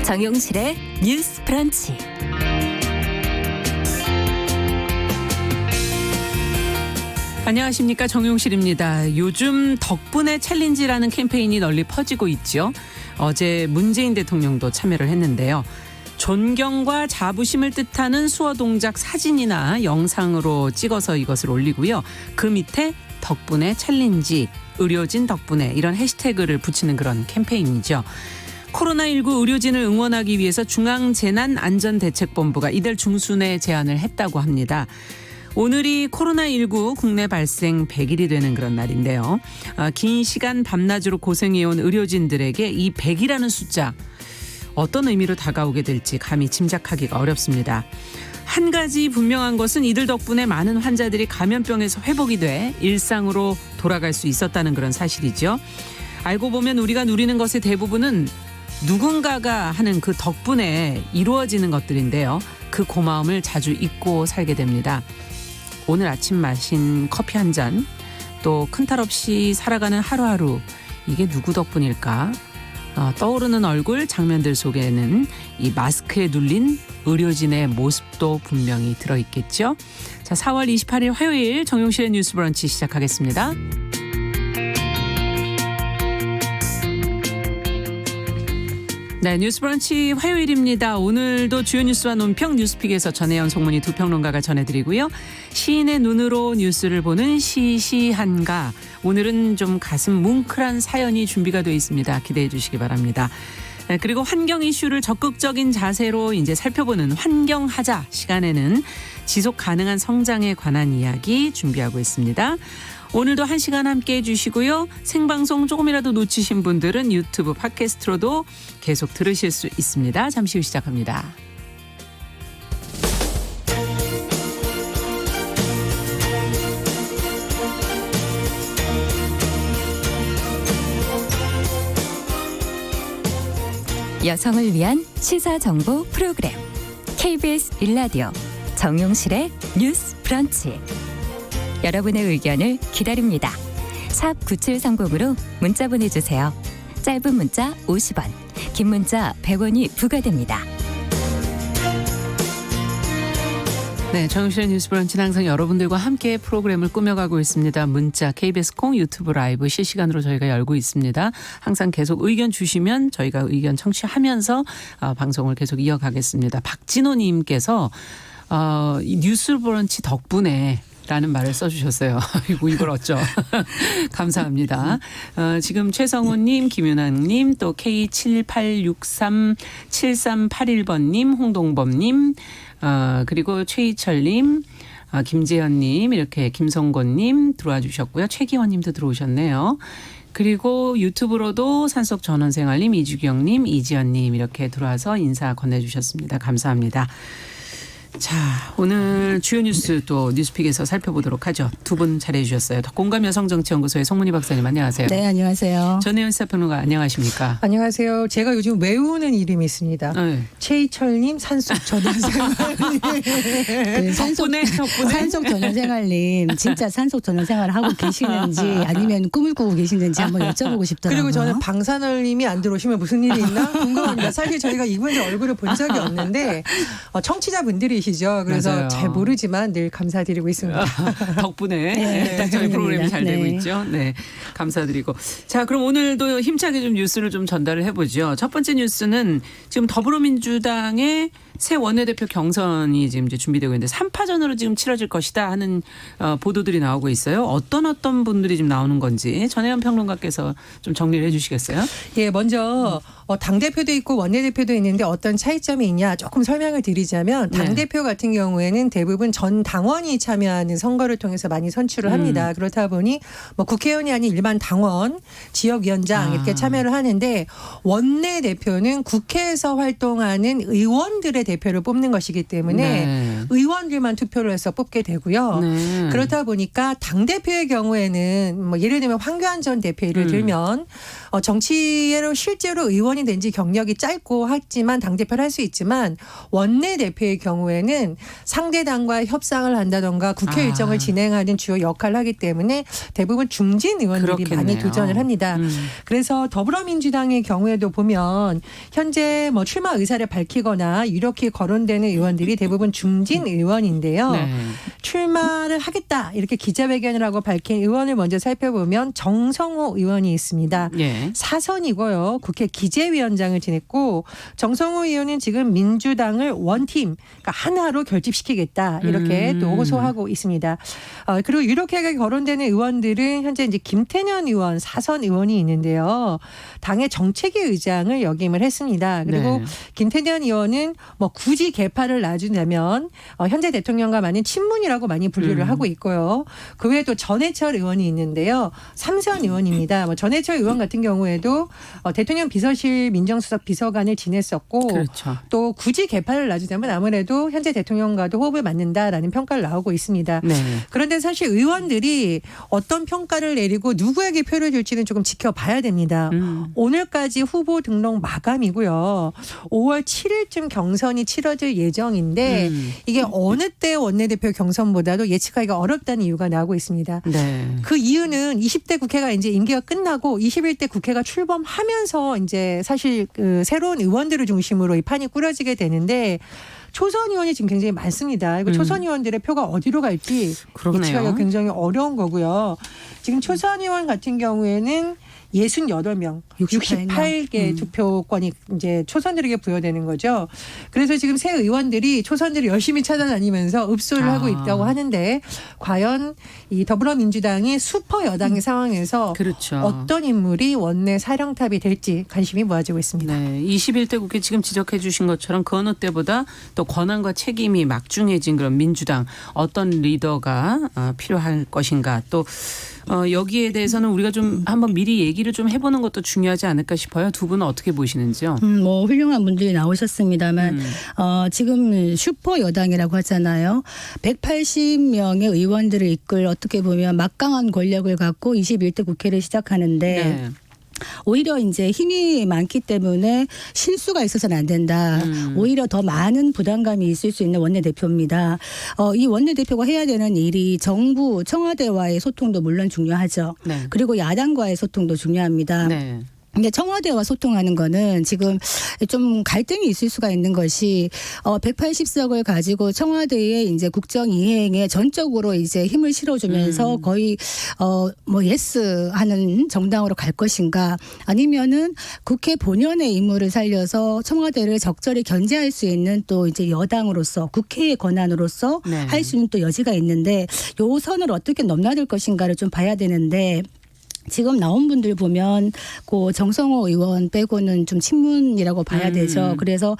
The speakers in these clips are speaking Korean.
정용실의 뉴스 브런치. 안녕하십니까, 정용실입니다. 요즘 덕분에 챌린지라는 캠페인이 널리 퍼지고 있죠. 어제 문재인 대통령도 참여를 했는데요. 존경과 자부심을 뜻하는 수어 동작 사진이나 영상으로 찍어서 이것을 올리고요. 그 밑에 덕분에 챌린지, 의료진 덕분에 이런 해시태그를 붙이는 그런 캠페인이죠. 코로나19 의료진을 응원하기 위해서 중앙재난안전대책본부가 이달 중순에 제안을 했다고 합니다. 오늘이 코로나19 국내 발생 100일이 되는 그런 날인데요. 긴 시간 밤낮으로 고생해온 의료진들에게 이 100이라는 숫자 어떤 의미로 다가오게 될지 감히 짐작하기가 어렵습니다. 한 가지 분명한 것은 이들 덕분에 많은 환자들이 감염병에서 회복이 돼 일상으로 돌아갈 수 있었다는 그런 사실이죠. 알고 보면 우리가 누리는 것의 대부분은 누군가가 하는 그 덕분에 이루어지는 것들인데요. 그 고마움을 자주 잊고 살게 됩니다. 오늘 아침 마신 커피 한 잔, 또 큰 탈 없이 살아가는 하루하루, 이게 누구 덕분일까? 떠오르는 얼굴 장면들 속에는 이 마스크에 눌린 의료진의 모습도 분명히 들어있겠죠. 자, 4월 28일 화요일 정용실의 뉴스 브런치 시작하겠습니다. 네, 뉴스 브런치 화요일입니다. 오늘도 주요 뉴스와 논평 뉴스픽에서 전혜연 송문희 두 평론가가 전해드리고요. 시인의 눈으로 뉴스를 보는 시시한가. 오늘은 좀 가슴 뭉클한 사연이 준비가 되어 있습니다. 기대해 주시기 바랍니다. 네, 그리고 환경 이슈를 적극적인 자세로 이제 살펴보는 환경하자 시간에는 지속 가능한 성장에 관한 이야기 준비하고 있습니다. 오늘도 1시간 함께해 주시고요. 생방송 조금이라도 놓치신 분들은 유튜브 팟캐스트로도 계속 들으실 수 있습니다. 잠시 후 시작합니다. 여성을 위한 시사정보 프로그램 KBS 1라디오 정용실의 뉴스 브런치. 여러분의 의견을 기다립니다. 샵 9730으로 문자 보내주세요. 짧은 문자 50원, 긴 문자 100원이 부과됩니다. 네, 정용실의 뉴스 브런치는 항상 여러분들과 함께 프로그램을 꾸며가고 있습니다. 문자, KBS 콩, 유튜브 라이브 실시간으로 저희가 열고 있습니다. 항상 계속 의견 주시면 저희가 의견 청취하면서 방송을 계속 이어가겠습니다. 박진호 님께서 이 뉴스 브런치 덕분에 라는 말을 써주셨어요. 이걸 어쩌. 감사합니다. 지금 최성훈님, 김윤아님, 또 K78637381번님, 홍동범님, 그리고 최희철님, 김재현님, 이렇게 김성곤님 들어와 주셨고요. 최기원님도 들어오셨네요. 그리고 유튜브로도 산속 전원생활님, 이주경님, 이지연님 이렇게 들어와서 인사 건네주셨습니다. 감사합니다. 자, 오늘 주요 뉴스 또 뉴스픽에서 살펴보도록 하죠. 두 분 잘해 주셨어요. 공감 여성정치연구소의 송문희 박사님 안녕하세요. 네, 안녕하세요. 전혜연 시사평론가 안녕하십니까. 안녕하세요. 제가 요즘 외우는 이름이 있습니다. 네. 최희철님, 산속 전원생활님. 네, 덕분에. 산속 전원생활님 진짜 산속 전원생활을 하고 계시는지 아니면 꿈을 꾸고 계시는지 한번 여쭤보고 싶더라고요. 그리고 저는 방사널님이 안 들어오시면 무슨 일이 있나 궁금합니다. 사실 저희가 이분들 얼굴을 본 적이 없는데 청취자분들이시죠. 그래서 맞아요. 잘 모르지만 늘 감사드리고 있습니다. 덕분에 네, 저희 프로그램이 잘 되고 네. 있죠. 네, 감사드리고. 자, 그럼 오늘도 힘차게 좀 뉴스를 좀 전달을 해보죠. 첫 번째 뉴스는 지금 더불어민주당의 새 원내대표 경선이 지금 이제 준비되고 있는데 3파전으로 지금 치러질 것이다 하는 보도들이 나오고 있어요. 어떤 분들이 지금 나오는 건지 전혜연 평론가께서 좀 정리를 해 주시겠어요? 예, 먼저 당대표도 있고 원내대표도 있는데 어떤 차이점이 있냐 조금 설명을 드리자면 당대표 같은 경우에는 대부분 전 당원이 참여하는 선거를 통해서 많이 선출을 합니다. 그렇다 보니 뭐 국회의원이 아닌 일반 당원, 지역위원장 이렇게 참여를 하는데 원내대표는 국회에서 활동하는 의원들의 대표를 뽑는 것이기 때문에 의원들만 투표를 해서 뽑게 되고요. 네. 그렇다 보니까 당대표의 경우에는 뭐 예를 들면 황교안 전 대표 예를 들면 정치로 실제로 의원이 된 지 경력이 짧고 하지만 당대표를 할 수 있지만 원내대표의 경우에는 상대 당과 협상을 한다던가 국회 일정을 진행하는 주요 역할을 하기 때문에 대부분 중진 의원들이 그렇겠네요. 많이 도전을 합니다. 그래서 더불어민주당의 경우에도 보면 현재 뭐 출마 의사를 밝히거나 이렇게 거론되는 의원들이 대부분 중진 의원인데요. 네. 출마를 하겠다 이렇게 기자회견을 하고 밝힌 의원을 먼저 살펴보면 정성호 의원이 있습니다. 예. 사선이고요. 국회 기재위원장을 지냈고 정성호 의원은 지금 민주당을 원팀 그러니까 하나로 결집시키겠다 이렇게 또 호소하고 있습니다. 그리고 이렇게 거론되는 의원들은 현재 이제 김태년 의원 사선 의원이 있는데요. 당의 정책위 의장을 역임을 했습니다. 그리고 네. 김태년 의원은 뭐 굳이 개파를 놔준다면 현재 대통령과 많은 친문이라고 많이 분류를 하고 있고요. 그 외에 또 전해철 의원이 있는데요. 삼선 의원입니다. 뭐 전해철 의원 같은 경우에도 대통령 비서실 민정수석 비서관을 지냈었고 그렇죠. 또 굳이 개파를 놔주자면 아무래도 현재 대통령과도 호흡을 맞는다라는 평가를 나오고 있습니다. 네. 그런데 사실 의원들이 어떤 평가를 내리고 누구에게 표를 줄지는 조금 지켜봐야 됩니다. 오늘까지 후보 등록 마감이고요. 5월 7일쯤 경선이 치러질 예정인데 이게 어느 때 원내대표 경선보다도 예측하기가 어렵다는 이유가 나오고 있습니다. 네. 그 이유는 20대 국회가 이제 임기가 끝나고 21대 국회가 출범하면서 이제 사실 그 새로운 의원들을 중심으로 이 판이 꾸려지게 되는데 초선 의원이 지금 굉장히 많습니다. 이거 초선 의원들의 표가 어디로 갈지 그러네요. 예측하기가 굉장히 어려운 거고요. 지금 초선 의원 같은 경우에는 68명, 68개 투표권이 이제 초선들에게 부여되는 거죠. 그래서 지금 새 의원들이 초선들을 열심히 찾아다니면서 읍소를 하고 있다고 하는데 과연 이 더불어민주당이 슈퍼 여당의 상황에서 그렇죠. 어떤 인물이 원내 사령탑이 될지 관심이 모아지고 있습니다. 네, 21대 국회 지금 지적해 주신 것처럼 그 어느 때보다 또 권한과 책임이 막중해진 그런 민주당 어떤 리더가 필요할 것인가 또 여기에 대해서는 우리가 좀 한번 미리 얘기를 좀 해보는 것도 중요하지 않을까 싶어요. 두 분은 어떻게 보시는지요? 뭐 훌륭한 분들이 나오셨습니다만 지금 슈퍼 여당이라고 하잖아요. 180명의 의원들을 이끌 어떻게 보면 막강한 권력을 갖고 21대 국회를 시작하는데 네. 오히려 이제 힘이 많기 때문에 실수가 있어서는 안 된다. 오히려 더 많은 부담감이 있을 수 있는 원내대표입니다. 이 원내대표가 해야 되는 일이 정부, 청와대와의 소통도 물론 중요하죠. 네. 그리고 야당과의 소통도 중요합니다. 네. 근데 청와대와 소통하는 거는 지금 좀 갈등이 있을 수가 있는 것이 180석을 가지고 청와대에 이제 국정 이행에 전적으로 이제 힘을 실어주면서 거의 뭐 예스 하는 정당으로 갈 것인가 아니면은 국회 본연의 임무를 살려서 청와대를 적절히 견제할 수 있는 또 이제 여당으로서 국회의 권한으로서 네. 할 수 있는 또 여지가 있는데 요 선을 어떻게 넘나들 것인가를 좀 봐야 되는데 지금 나온 분들 보면 그 정성호 의원 빼고는 좀 친문이라고 봐야 되죠. 그래서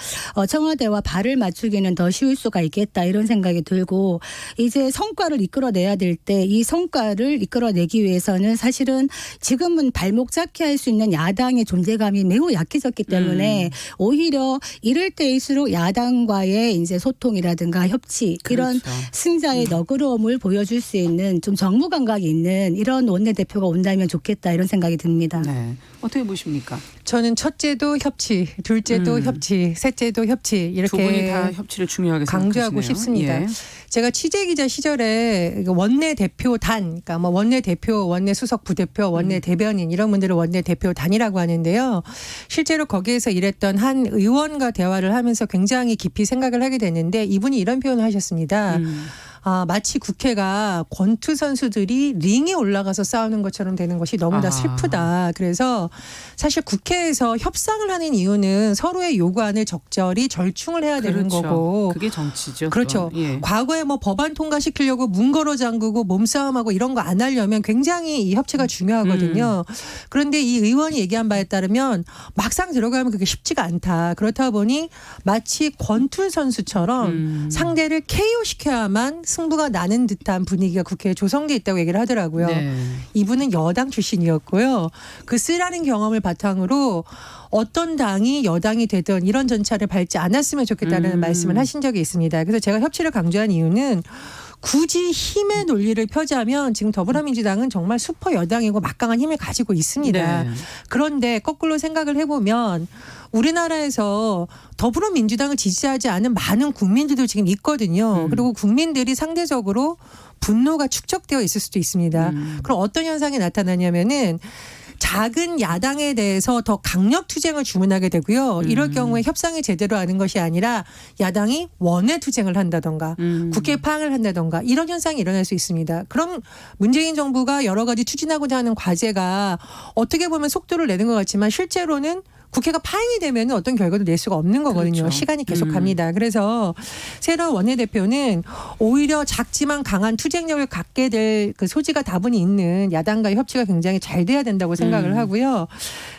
청와대와 발을 맞추기는 더 쉬울 수가 있겠다 이런 생각이 들고 이제 성과를 이끌어내야 될 때 이 성과를 이끌어내기 위해서는 사실은 지금은 발목 잡게 할 수 있는 야당의 존재감이 매우 약해졌기 때문에 오히려 이럴 때일수록 야당과의 이제 소통이라든가 협치 이런 그렇죠. 승자의 너그러움을 보여줄 수 있는 좀 정무 감각이 있는 이런 원내대표가 온다면 좋겠다 이런 생각이 듭니다. 네. 어떻게 보십니까? 저는 첫째도 협치, 둘째도 협치, 셋째도 협치 두 분이 이렇게 다 협치를 중요하게 강조하고 생각하시네요. 싶습니다. 예. 제가 취재기자 시절에 원내대표단, 그러니까 뭐 원내대표, 원내수석 부대표, 원내대변인 이런 분들을 원내대표단이라고 하는데요. 실제로 거기에서 일했던 한 의원과 대화를 하면서 굉장히 깊이 생각을 하게 됐는데 이분이 이런 표현을 하셨습니다. 마치 국회가 권투 선수들이 링에 올라가서 싸우는 것처럼 되는 것이 너무나 슬프다. 그래서 사실 국회에서 협상을 하는 이유는 서로의 요구안을 적절히 절충을 해야 되는 그렇죠. 거고. 그게 정치죠. 그렇죠. 그건. 예. 과거에 뭐 법안 통과시키려고 문 걸어 잠그고 몸싸움하고 이런 거 안 하려면 굉장히 이 협치가 중요하거든요. 그런데 이 의원이 얘기한 바에 따르면 막상 들어가면 그게 쉽지가 않다. 그렇다 보니 마치 권투 선수처럼 상대를 KO 시켜야만 승부가 나는 듯한 분위기가 국회에 조성돼 있다고 얘기를 하더라고요. 네. 이분은 여당 출신이었고요. 그 쓰라린 경험을 바탕으로 어떤 당이 여당이 되든 이런 전차를 밟지 않았으면 좋겠다는 말씀을 하신 적이 있습니다. 그래서 제가 협치를 강조한 이유는 굳이 힘의 논리를 펴자면 지금 더불어민주당은 정말 슈퍼 여당이고 막강한 힘을 가지고 있습니다. 네. 그런데 거꾸로 생각을 해보면 우리나라에서 더불어민주당을 지지하지 않은 많은 국민들도 지금 있거든요. 그리고 국민들이 상대적으로 분노가 축적되어 있을 수도 있습니다. 그럼 어떤 현상이 나타나냐면은 작은 야당에 대해서 더 강력 투쟁을 주문하게 되고요. 이럴 경우에 협상이 제대로 하는 것이 아니라 야당이 원외 투쟁을 한다던가 국회 파행을 한다던가 이런 현상이 일어날 수 있습니다. 그럼 문재인 정부가 여러 가지 추진하고자 하는 과제가 어떻게 보면 속도를 내는 것 같지만 실제로는 국회가 파행이 되면 어떤 결과도 낼 수가 없는 거거든요. 그렇죠. 시간이 계속 갑니다. 그래서 새로운 원내대표는 오히려 작지만 강한 투쟁력을 갖게 될 그 소지가 다분히 있는 야당과의 협치가 굉장히 잘 돼야 된다고 생각을 하고요.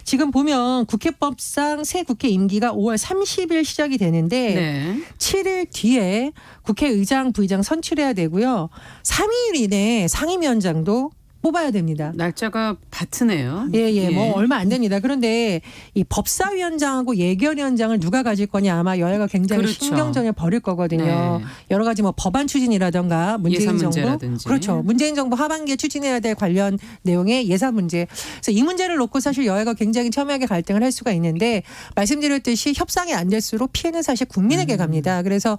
지금 보면 국회법상 새 국회 임기가 5월 30일 시작이 되는데 네. 7일 뒤에 국회의장, 부의장 선출해야 되고요. 3일 이내에 상임위원장도 뽑아야 됩니다. 날짜가 바트네요. 예, 뭐 얼마 안 됩니다. 그런데 이 법사위원장하고 예결위원장을 누가 가질 거냐 아마 여야가 굉장히 그렇죠. 신경전을 벌일 거거든요. 네. 여러 가지 뭐 법안 추진이라든가 문재인 예산 정부 문제라든지. 그렇죠. 문재인 정부 하반기에 추진해야 될 관련 내용의 예산 문제. 그래서 이 문제를 놓고 사실 여야가 굉장히 첨예하게 갈등을 할 수가 있는데 말씀드렸듯이 협상이 안 될수록 피해는 사실 국민에게 갑니다. 그래서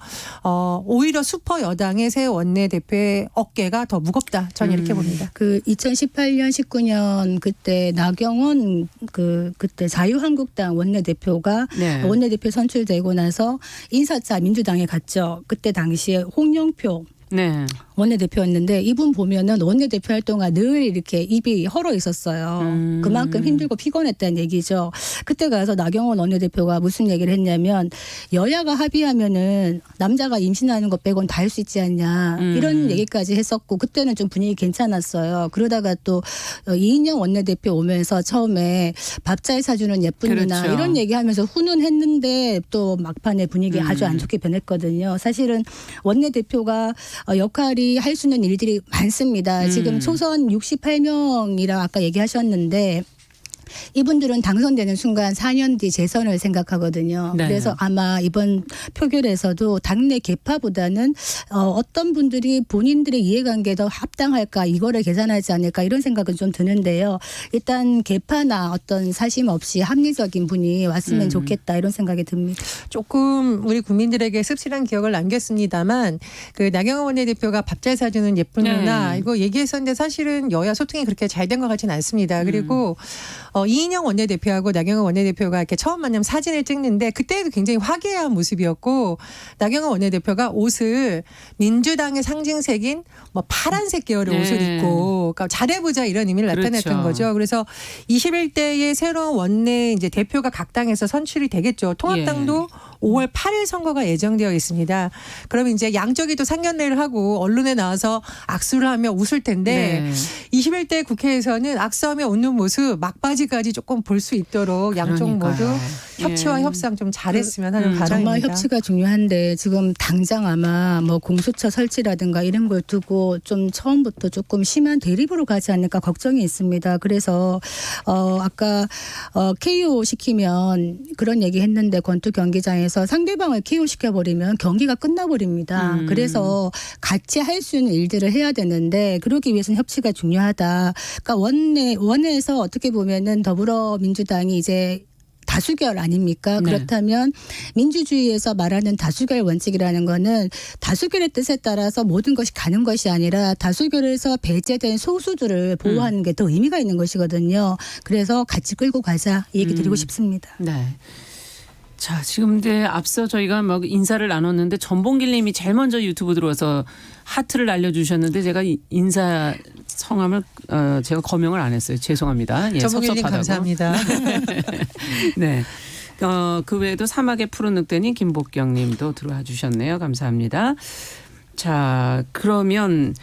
오히려 슈퍼 여당의 새 원내대표의 어깨가 더 무겁다. 저는 이렇게 봅니다. 그 2018년 19년 그때 나경원 그때 자유한국당 원내대표가 네. 원내대표 선출되고 나서 인사차 민주당에 갔죠. 그때 당시에 홍영표 네. 원내대표였는데 이분 보면은 원내대표 할 동안 늘 이렇게 입이 헐어 있었어요. 그만큼 힘들고 피곤했다는 얘기죠. 그때 가서 나경원 원내대표가 무슨 얘기를 했냐면 여야가 합의하면은 남자가 임신하는 것 빼곤 다 할 수 있지 않냐 이런 얘기까지 했었고 그때는 좀 분위기 괜찮았어요. 그러다가 또 이인영 원내대표 오면서 처음에 밥 잘 사주는 예쁜 누나 그렇죠. 이런 얘기하면서 훈훈했는데 또 막판에 분위기 아주 안 좋게 변했거든요. 사실은 원내대표가 역할이 할 수 있는 일들이 많습니다. 지금 초선 68명이라 아까 얘기하셨는데 이분들은 당선되는 순간 4년 뒤 재선을 생각하거든요. 네. 그래서 아마 이번 표결에서도 당내 계파보다는 어떤 분들이 본인들의 이해관계에 더 합당할까 이거를 계산하지 않을까 이런 생각은 좀 드는데요. 일단 계파나 어떤 사심 없이 합리적인 분이 왔으면 좋겠다 이런 생각이 듭니다. 조금 우리 국민들에게 씁쓸한 기억을 남겼습니다만 그 나경원 원내대표가 밥 잘 사주는 예쁜 네. 누나 이거 얘기했었는데 사실은 여야 소통이 그렇게 잘 된 것 같지는 않습니다. 그리고 이인영 원내대표하고 나경원 원내대표가 이렇게 처음 만나면 사진을 찍는데 그때도 굉장히 화기애애한 모습이었고 나경원 원내대표가 옷을 민주당의 상징색인 뭐 파란색 계열의 네. 옷을 입고 그러니까 잘해보자 이런 의미를 나타냈던 그렇죠. 거죠. 그래서 21대의 새로운 원내 이제 대표가 각 당에서 선출이 되겠죠. 통합당도 5월 8일 선거가 예정되어 있습니다. 그러면 이제 양쪽이 또 상견례를 하고 언론에 나와서 악수를 하며 웃을 텐데 네. 21대 국회에서는 악수하며 웃는 모습 막바지까지 조금 볼 수 있도록 양쪽 모두 그러니까요. 협치와 예. 협상 좀 잘했으면 하는 바람입니다. 정말 협치가 중요한데 지금 당장 아마 뭐 공수처 설치라든가 이런 걸 두고 좀 처음부터 조금 심한 대립으로 가지 않을까 걱정이 있습니다. 그래서 아까 KO 시키면 그런 얘기 했는데 권투 경기장에서 상대방을 KO 시켜버리면 경기가 끝나버립니다. 그래서 같이 할 수 있는 일들을 해야 되는데 그러기 위해서는 협치가 중요하다. 그러니까 원내에서 어떻게 보면은 더불어민주당이 이제 다수결 아닙니까? 네. 그렇다면 민주주의에서 말하는 다수결 원칙이라는 거는 다수결의 뜻에 따라서 모든 것이 가는 것이 아니라 다수결에서 배제된 소수들을 보호하는 게 더 의미가 있는 것이거든요. 그래서 같이 끌고 가자 이 얘기 드리고 싶습니다. 네. 자, 지금 이제 앞서 저희가 막 인사를 나눴는데 전봉길 님이 제일 먼저 유튜브 들어와서 하트를 알려주셨는데 제가 인사 성함을 제가 거명을 안 했어요. 죄송합니다. 예, 전봉길님 섭섭하다고. 감사합니다. 네. 그 외에도 사막의 푸른 늑대님 김복경 님도 들어와 주셨네요. 감사합니다. 자, 그러면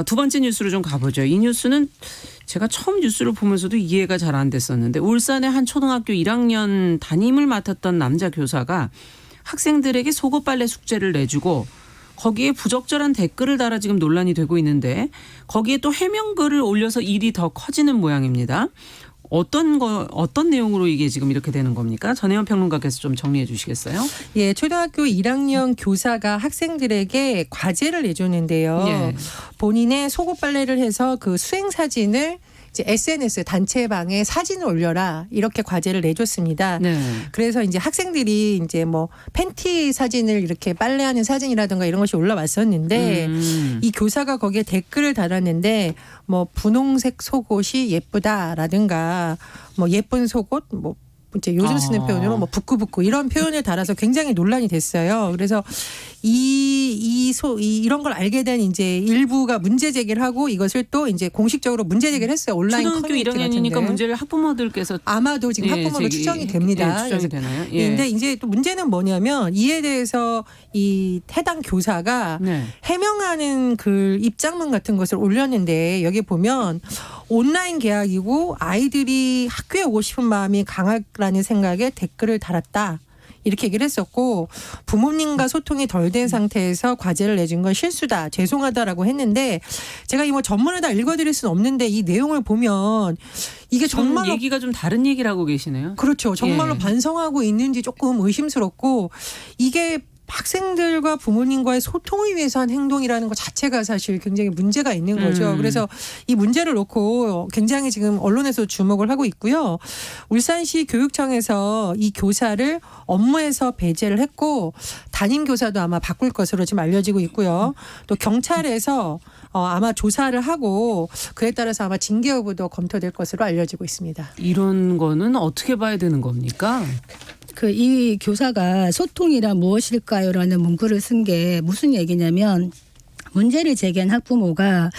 두 번째 뉴스로 좀 가보죠. 이 뉴스는 제가 처음 뉴스를 보면서도 이해가 잘 안 됐었는데 울산의 한 초등학교 1학년 담임을 맡았던 남자 교사가 학생들에게 속옷 빨래 숙제를 내주고 거기에 부적절한 댓글을 달아 지금 논란이 되고 있는데 거기에 또 해명글을 올려서 일이 더 커지는 모양입니다. 어떤 내용으로 이게 지금 이렇게 되는 겁니까? 전혜연 평론가께서 좀 정리해 주시겠어요? 예, 초등학교 1학년 교사가 학생들에게 과제를 내줬는데요. 예. 본인의 속옷 빨래를 해서 그 수행 사진을 이제 SNS 단체방에 사진을 올려라 이렇게 과제를 내줬습니다. 네. 그래서 이제 학생들이 이제 뭐 팬티 사진을 이렇게 빨래하는 사진이라든가 이런 것이 올라왔었는데 이 교사가 거기에 댓글을 달았는데 뭐 분홍색 속옷이 예쁘다라든가 뭐 예쁜 속옷 뭐 이제 요즘 쓰는 표현으로 뭐 부끄부끄 이런 표현을 달아서 굉장히 논란이 됐어요. 그래서 이런 걸 알게 된 이제 일부가 문제 제기를 하고 이것을 또 이제 공식적으로 문제 제기를 했어요. 온라인 초등학교 커뮤니티 1학년이니까 같은데. 문제를 학부모들께서 아마도 지금 학부모로 추정이 됩니다. 추정이 되나요? 근데 이제 또 문제는 뭐냐면 이에 대해서 이 해당 교사가 네. 해명하는 글 입장문 같은 것을 올렸는데 여기 보면 온라인 계약이고 아이들이 학교에 오고 싶은 마음이 강하라는 생각에 댓글을 달았다. 이렇게 얘기를 했었고 부모님과 소통이 덜 된 상태에서 과제를 내준 건 실수다. 죄송하다라고 했는데 제가 이 뭐 전문을 다 읽어드릴 수는 없는데 이 내용을 보면 이게 정말로 얘기가 좀 다른 얘기를 하고 계시네요. 그렇죠. 정말로 예. 반성하고 있는지 조금 의심스럽고 이게 학생들과 부모님과의 소통을 위해서 한 행동이라는 것 자체가 사실 굉장히 문제가 있는 거죠. 그래서 이 문제를 놓고 굉장히 지금 언론에서 주목을 하고 있고요. 울산시 교육청에서 이 교사를 업무에서 배제를 했고 담임 교사도 아마 바꿀 것으로 지금 알려지고 있고요. 또 경찰에서 아마 조사를 하고 그에 따라서 아마 징계 여부도 검토될 것으로 알려지고 있습니다. 이런 거는 어떻게 봐야 되는 겁니까? 이 교사가 소통이란 무엇일까요라는 문구를 쓴 게 무슨 얘기냐면 문제를 제기한 학부모가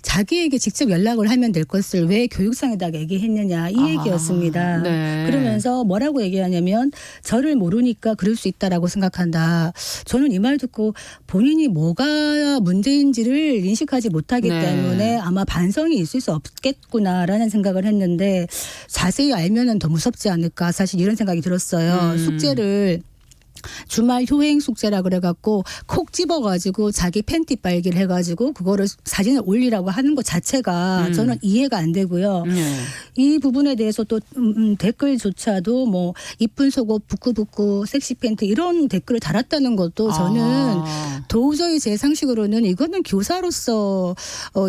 자기에게 직접 연락을 하면 될 것을 왜 교육상에다 얘기했느냐 이 얘기였습니다. 네. 그러면서 뭐라고 얘기하냐면 저를 모르니까 그럴 수 있다라고 생각한다. 저는 이 말 듣고 본인이 뭐가 문제인지를 인식하지 못하기 네. 때문에 아마 반성이 있을 수 없겠구나라는 생각을 했는데 자세히 알면은 더 무섭지 않을까 사실 이런 생각이 들었어요. 숙제를 주말 효행 숙제라 그래갖고 콕 집어가지고 자기 팬티 빨기를 해가지고 그거를 사진을 올리라고 하는 것 자체가 저는 이해가 안 되고요. 이 부분에 대해서 또 댓글조차도 뭐 이쁜 속옷 부끄부끄 섹시 팬티 이런 댓글을 달았다는 것도 저는 도저히 제 상식으로는 이거는 교사로서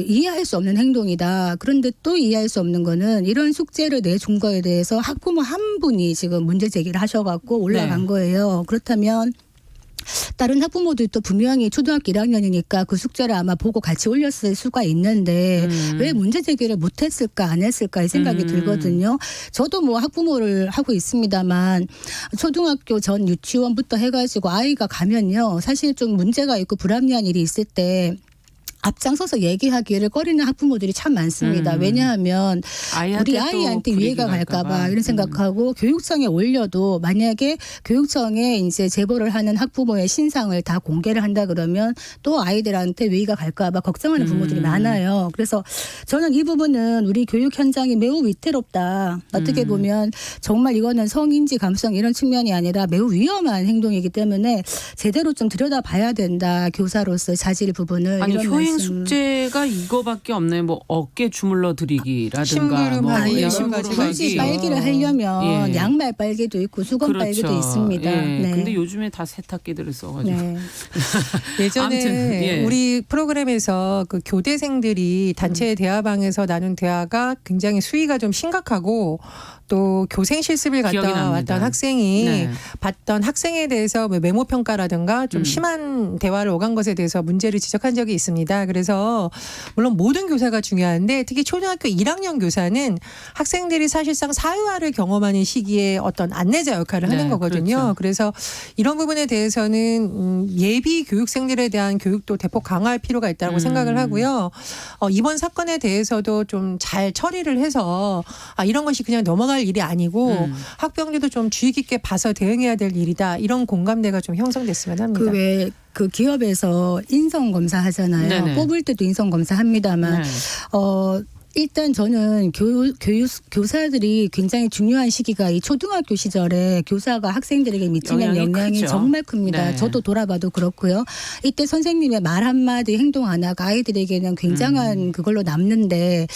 이해할 수 없는 행동이다. 그런데 또 이해할 수 없는 거는 이런 숙제를 내준 거에 대해서 학부모 한 분이 지금 문제 제기를 하셔갖고 올라간 네. 거예요. 그렇다면 다른 학부모들도 또 분명히 초등학교 1학년이니까 그 숙제를 아마 보고 같이 올렸을 수가 있는데 왜 문제 제기를 못했을까 안 했을까 이 생각이 들거든요. 저도 뭐 학부모를 하고 있습니다만 초등학교 전 유치원부터 해가지고 아이가 가면요. 사실 좀 문제가 있고 불합리한 일이 있을 때 앞장서서 얘기하기를 꺼리는 학부모들이 참 많습니다. 왜냐하면 우리 아이한테 위해가 갈까 봐 이런 생각하고 교육청에 올려도 만약에 교육청에 이제 제보를 하는 학부모의 신상을 다 공개를 한다 그러면 또 아이들한테 위해가 갈까 봐 걱정하는 부모들이 많아요. 그래서 저는 이 부분은 우리 교육 현장이 매우 위태롭다. 어떻게 보면 정말 이거는 성인지 감성 이런 측면이 아니라 매우 위험한 행동이기 때문에 제대로 좀 들여다봐야 된다. 교사로서 자질 부분을. 아니 이런 효행 말씀. 숙제가 이거밖에 없네요. 뭐 어깨 주물러 드리기라든가 심부름하기 뭐 여러 심부름 가지가 하기. 굳이 빨기를 하려면 예. 양말 빨기도 있고 수건 그렇죠. 빨기도 있습니다. 예. 네. 근데 요즘에 다 세탁기들을 써가지고. 네. 예전에 아무튼, 예. 우리 프로그램에서 그 교대생들이 단체 대화방에서 나눈 대화가 굉장히 수위가 좀 심각하고 또 교생 실습을 기억이 갔다 납니다. 왔던 학생이 네. 봤던 학생에 대해서 뭐 메모 평가라든가 좀 심한 대화를 오간 것에 대해서 문제를 지적한 적이 있습니다. 그래서 물론 모든 교사가 중요한데 특히 초등학교 1학년 교사는 학생들이 사실상 사회화를 경험하는 시기에 어떤 안내자 역할을 하는 네, 거거든요. 그렇죠. 그래서 이런 부분에 대해서는 예비 교육생들에 대한 교육도 대폭 강화할 필요가 있다고 생각을 하고요. 이번 사건에 대해서도 좀 잘 처리를 해서 이런 것이 그냥 넘어갈 일이 아니고 학부형들도 좀 주의 깊게 봐서 대응해야 될 일이다. 이런 공감대가 좀 형성됐으면 합니다. 그 기업에서 인성 검사 하잖아요. 네네. 뽑을 때도 인성 검사 합니다만 네. 일단 저는 교사들이 굉장히 중요한 시기가 이 초등학교 시절에 교사가 학생들에게 미치는 영향이 크죠. 정말 큽니다. 네. 저도 돌아봐도 그렇고요. 이때 선생님의 말 한마디 행동 하나가 아이들에게는 굉장한 그걸로 남는데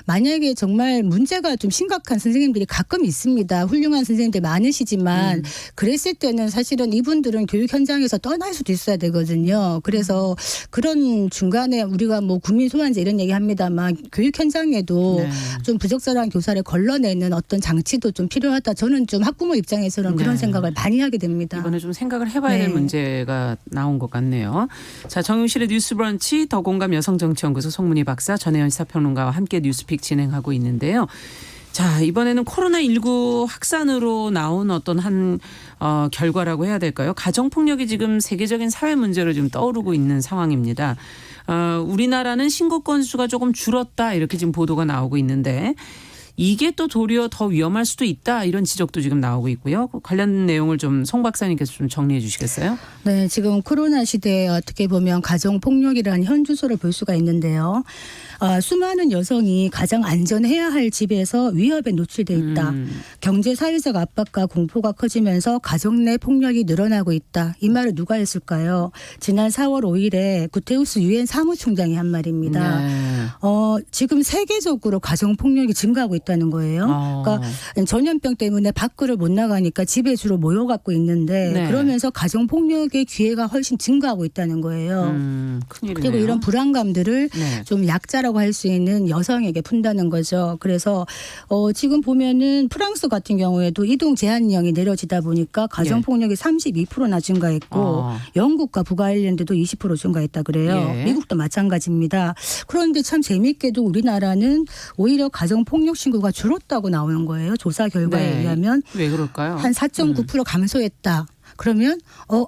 만약에 정말 문제가 좀 심각한 선생님들이 가끔 있습니다. 훌륭한 선생님들 많으시지만 그랬을 때는 사실은 이분들은 교육 현장에서 떠날 수도 있어야 되거든요. 그래서 그런 중간에 우리가 뭐 국민 소환제 이런 얘기 합니다만 교육 현장에도 네. 좀 부적절한 교사를 걸러내는 어떤 장치도 좀 필요하다. 저는 좀 학부모 입장에서는 그런 네. 생각을 많이 하게 됩니다. 이번에 좀 생각을 해봐야 될 네. 문제가 나온 것 같네요. 자, 정용실의 뉴스브런치 더공감 여성정치연구소 송문희 박사, 전혜연 시사평론가와 함께 뉴스픽 진행하고 있는데요. 자, 이번에는 코로나19 확산으로 나온 어떤 결과라고 해야 될까요? 가정폭력이 지금 세계적인 사회 문제로 지금 떠오르고 있는 상황입니다. 우리나라는 신고 건수가 조금 줄었다 이렇게 지금 보도가 나오고 있는데 이게 또 도리어 더 위험할 수도 있다 이런 지적도 지금 나오고 있고요. 관련 내용을 좀 송 박사님께서 좀 정리해 주시겠어요? 네, 지금 코로나 시대에 어떻게 보면 가정폭력이라는 현주소를 볼 수가 있는데요. 수많은 여성이 가장 안전해야 할 집에서 위협에 노출돼 있다. 경제 사회적 압박과 공포가 커지면서 가정 내 폭력이 늘어나고 있다. 이 말을 누가 했을까요? 지난 4월 5일에 구테우스 유엔 사무총장이 한 말입니다. 네. 지금 세계적으로 가정폭력이 증가하고 있다는 거예요. 그러니까 전염병 때문에 밖을 못 나가니까 집에 주로 모여갖고 있는데 네. 그러면서 가정폭력의 기회가 훨씬 증가하고 있다는 거예요. 큰일이네요. 그리고 이런 불안감들을 네. 좀 약자라고 할 수 있는 여성에게 푼다는 거죠. 그래서 지금 보면은 프랑스 같은 경우에도 이동 제한령이 내려지다 보니까 가정폭력이 32%나 증가했고 영국과 북아일랜드도 20% 증가했다 그래요. 예. 미국도 마찬가지입니다. 그런데 참 재미있게도 우리나라는 오히려 가정폭력 신고가 줄었다고 나오는 거예요. 조사 결과에 네. 의하면 왜 그럴까요? 한 4.9% 감소했다. 그러면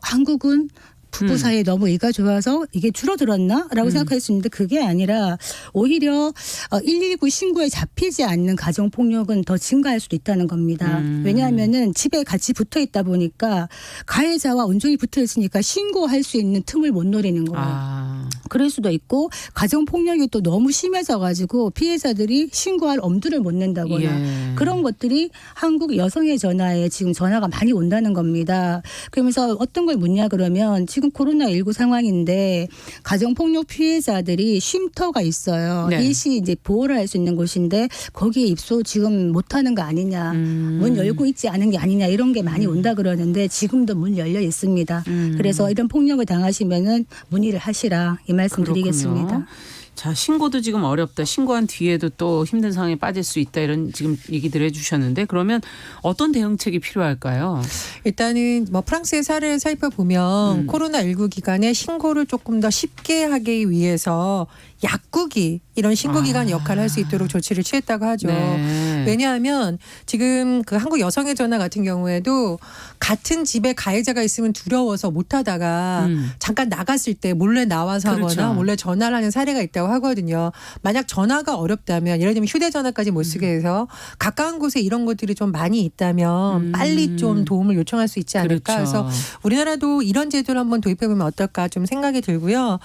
한국은 부부 사이에 너무 이가 좋아서 이게 줄어들었나라고 생각할 수 있는데 그게 아니라 오히려 119 신고에 잡히지 않는 가정폭력은 더 증가할 수도 있다는 겁니다. 왜냐하면은 집에 같이 붙어 있다 보니까 가해자와 온종일 붙어 있으니까 신고할 수 있는 틈을 못 노리는 거예요. 그럴 수도 있고 가정폭력이 또 너무 심해져가지고 피해자들이 신고할 엄두를 못 낸다거나 예. 그런 것들이 한국 여성의 전화에 지금 전화가 많이 온다는 겁니다. 그러면서 어떤 걸 묻냐 그러면 지금 코로나19 상황인데 가정폭력 피해자들이 쉼터가 있어요. 네. 일시 이제 보호를 할 수 있는 곳인데 거기에 입소 지금 못하는 거 아니냐. 문 열고 있지 않은 게 아니냐 이런 게 많이 온다 그러는데 지금도 문 열려 있습니다. 그래서 이런 폭력을 당하시면은 문의를 하시라 이 말씀 드리겠습니다. 그렇군요. 자, 신고도 지금 어렵다. 신고한 뒤에도 또 힘든 상황에 빠질 수 있다. 이런 지금 얘기들 해주셨는데 그러면 어떤 대응책이 필요할까요? 일단은 뭐 프랑스의 사례를 살펴보면 코로나19 기간에 신고를 조금 더 쉽게 하기 위해서 약국이 이런 신고기관 역할을 할 수 있도록 조치를 취했다고 하죠. 네. 왜냐하면 지금 그 한국 여성의 전화 같은 경우에도 같은 집에 가해자가 있으면 두려워서 못하다가 잠깐 나갔을 때 몰래 나와서 그렇죠. 하거나 몰래 전화를 하는 사례가 있다고 하거든요. 만약 전화가 어렵다면 예를 들면 휴대전화까지 못 쓰게 해서 가까운 곳에 이런 것들이 좀 많이 있다면 빨리 좀 도움을 요청할 수 있지 않을까. 그렇죠. 그래서 우리나라도 이런 제도를 한번 도입해보면 어떨까 좀 생각이 들고요.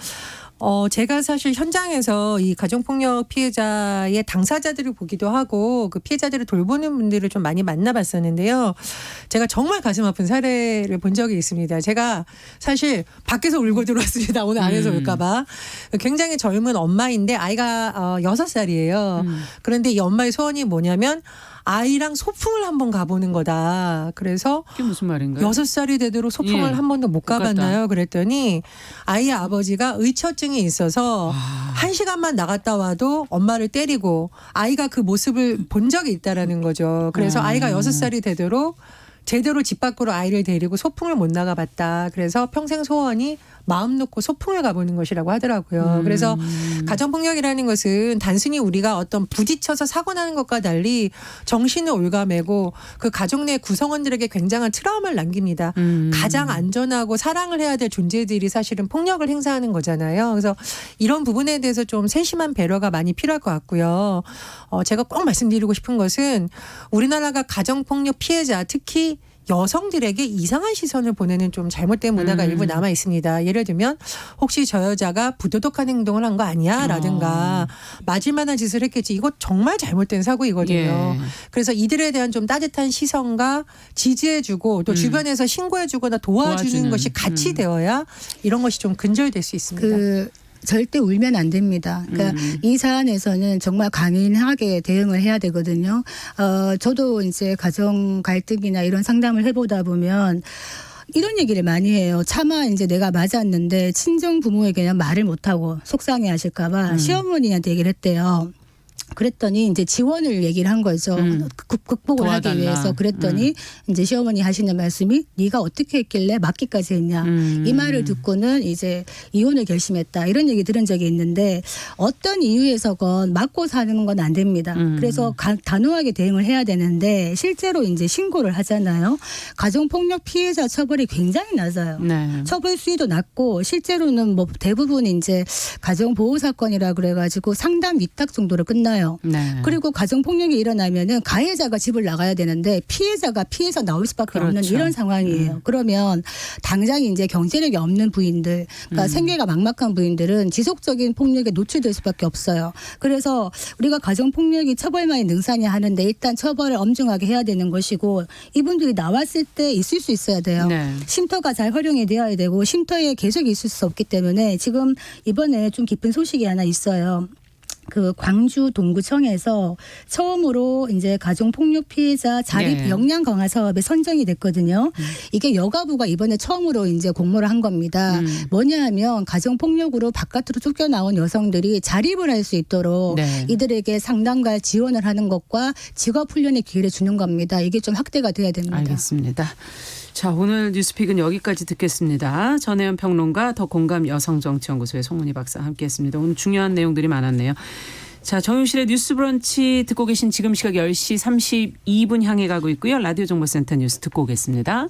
제가 사실 현장에서 이 가정폭력 피해자의 당사자들을 보기도 하고 그 피해자들을 돌보는 분들을 좀 많이 만나봤었는데요. 제가 정말 가슴 아픈 사례를 본 적이 있습니다. 제가 사실 밖에서 울고 들어왔습니다. 오늘 안에서 울까 봐. 굉장히 젊은 엄마인데 아이가 6살이에요. 그런데 이 엄마의 소원이 뭐냐면 아이랑 소풍을 한번 가보는 거다. 그래서 그게 무슨 말인가요? 6살이 되도록 소풍을 예. 한 번도 못 갔다. 가봤나요? 그랬더니 아이의 아버지가 의처증이 있어서 1시간만 나갔다 와도 엄마를 때리고 아이가 그 모습을 본 적이 있다라는 거죠. 그래서 아이가 6살이 되도록 제대로 집 밖으로 아이를 데리고 소풍을 못 나가봤다. 그래서 평생 소원이 마음 놓고 소풍을 가보는 것이라고 하더라고요. 그래서 가정폭력이라는 것은 단순히 우리가 어떤 부딪혀서 사고 나는 것과 달리 정신을 올가매고 그 가족 내 구성원들에게 굉장한 트라우마를 남깁니다. 가장 안전하고 사랑을 해야 될 존재들이 사실은 폭력을 행사하는 거잖아요. 그래서 이런 부분에 대해서 좀 세심한 배려가 많이 필요할 것 같고요. 제가 꼭 말씀드리고 싶은 것은 우리나라가 가정폭력 피해자 특히 여성들에게 이상한 시선을 보내는 좀 잘못된 문화가 일부 남아 있습니다. 예를 들면 혹시 저 여자가 부도덕한 행동을 한 거 아니야? 라든가 맞을 만한 짓을 했겠지. 이거 정말 잘못된 사고이거든요. 예. 그래서 이들에 대한 좀 따뜻한 시선과 지지해주고 또 주변에서 신고해주거나 도와주는 도와주는. 것이 같이 되어야 이런 것이 좀 근절될 수 있습니다. 절대 울면 안 됩니다. 그러니까 이 사안에서는 정말 강인하게 대응을 해야 되거든요. 저도 이제 가정 갈등이나 이런 상담을 해보다 보면 이런 얘기를 많이 해요. 차마 이제 내가 맞았는데 친정 부모에게는 말을 못하고 속상해 하실까봐 시어머니한테 얘기를 했대요. 그랬더니 이제 지원을 얘기를 한 거죠. 극복을 하기 도와달라. 위해서. 그랬더니 이제 시어머니 하시는 말씀이 네가 어떻게 했길래 맞기까지 했냐. 이 말을 듣고는 이제 이혼을 결심했다. 이런 얘기 들은 적이 있는데 어떤 이유에서건 맞고 사는 건 안 됩니다. 그래서 단호하게 대응을 해야 되는데 실제로 이제 신고를 하잖아요. 가정폭력 피해자 처벌이 굉장히 낮아요. 네. 처벌 수위도 낮고 실제로는 뭐 대부분 이제 가정보호 사건이라 그래가지고 상담 위탁 정도로 끝나요. 네. 그리고 가정폭력이 일어나면은 가해자가 집을 나가야 되는데 피해자가 피해서 나올 수밖에 없는 그렇죠. 이런 상황이에요. 그러면 당장 이제 경제력이 없는 부인들, 그러니까 생계가 막막한 부인들은 지속적인 폭력에 노출될 수밖에 없어요. 그래서 우리가 가정폭력이 처벌만이 능사냐 하는데 일단 처벌을 엄중하게 해야 되는 것이고 이분들이 나왔을 때 있을 수 있어야 돼요. 네. 쉼터가 잘 활용이 되어야 되고 쉼터에 계속 있을 수 없기 때문에 지금 이번에 좀 깊은 소식이 하나 있어요. 그 광주 동구청에서 처음으로 이제 가정폭력 피해자 자립 네. 역량 강화 사업에 선정이 됐거든요. 이게 여가부가 이번에 처음으로 이제 공모를 한 겁니다. 뭐냐 하면 가정폭력으로 바깥으로 쫓겨나온 여성들이 자립을 할 수 있도록 네. 이들에게 상담과 지원을 하는 것과 직업 훈련의 기회를 주는 겁니다. 이게 좀 확대가 돼야 됩니다. 알겠습니다. 자, 오늘 뉴스픽은 여기까지 듣겠습니다. 전혜연 평론가, 더 공감 여성정치연구소의 송은희 박사 함께했습니다. 오늘 중요한 내용들이 많았네요. 자, 정용실의 뉴스 브런치 듣고 계신 지금 시각 10시 32분 향해 가고 있고요. 라디오 정보센터 뉴스 듣고 오겠습니다.